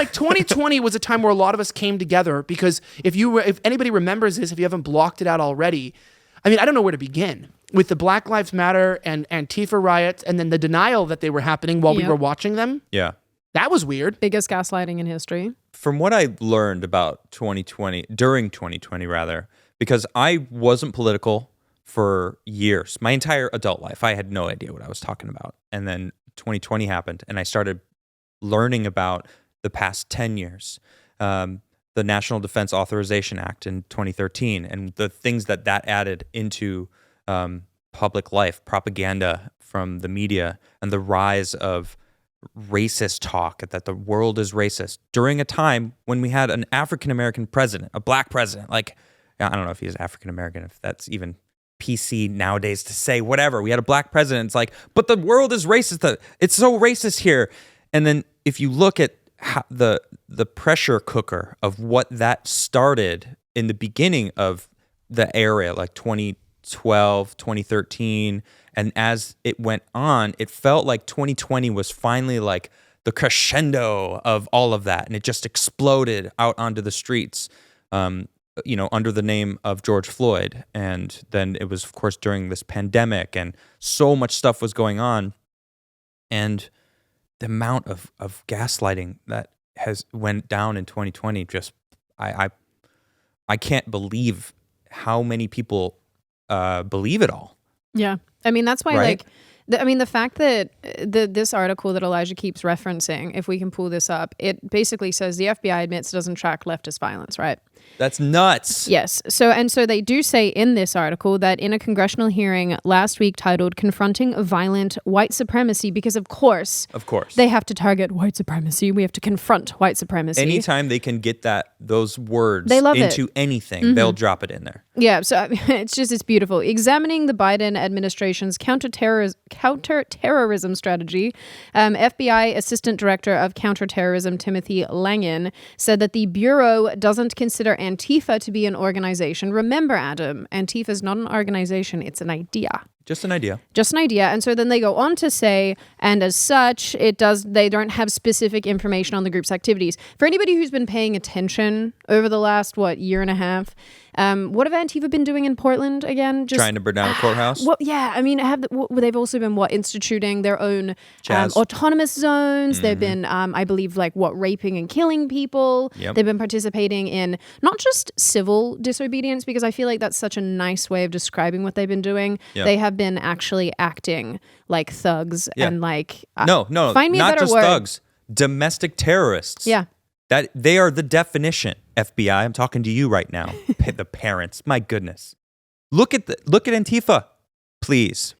like 2020 was a time where a lot of us came together because if anybody remembers this, if you haven't blocked it out already, I mean, I don't know where to begin with the Black Lives Matter and Antifa riots and then the denial that they were happening while we were watching them. Yeah. That was weird. Biggest gaslighting in history. From what I learned about 2020, during 2020 rather, because I wasn't political for years, my entire adult life, I had no idea what I was talking about. And then 2020 happened and I started learning about the past 10 years, the National Defense Authorization Act in 2013 and the things that added into public life, propaganda from the media, and the rise of racist talk that the world is racist during a time when we had an African-American president, a black president. Like, I don't know if he's African-American, if that's even PC nowadays to say, whatever. We had a black president. It's like, but the world is racist. It's so racist here. And then if you look at how the pressure cooker of what that started in the beginning of the era, like 2012, 2013, and as it went on, it felt like 2020 was finally like the crescendo of all of that, and it just exploded out onto the streets, under the name of George Floyd. And then it was, of course, during this pandemic, and so much stuff was going on, and the amount of gaslighting that has went down in 2020, just I can't believe how many people believe it all. Yeah. I mean, that's why, right? the fact that this article that Elijah keeps referencing, if we can pull this up, it basically says the FBI admits it doesn't track leftist violence, right? That's nuts. Yes. So they do say in this article that in a congressional hearing last week titled Confronting Violent White Supremacy, because of course, they have to target white supremacy. We have to confront white supremacy. Anytime they can get those words they love into anything, they'll drop it in there. Yeah. So I mean, it's beautiful. Examining the Biden administration's counterterrorism strategy, FBI Assistant Director of Counterterrorism Timothy Langen said that the Bureau doesn't consider Antifa to be an organization. Remember, Adam, Antifa is not an organization, it's an idea. Just an idea. Just an idea. And so then they go on to say, and as such, they don't have specific information on the group's activities. For anybody who's been paying attention over the last, year and a half, what have Antifa been doing in Portland again? Just trying to burn down a courthouse? Well, yeah. I mean, they've also been, instituting their own autonomous zones. They've been, I believe, raping and killing people. Yep. They've been participating in not just civil disobedience, because I feel like that's such a nice way of describing what they've been doing. Yep. They have been actually acting like thugs and no, find me a not better just word. Thugs, domestic terrorists. Yeah. That they are the definition. FBI, I'm talking to you right now. The parents, my goodness. Look at Antifa. Please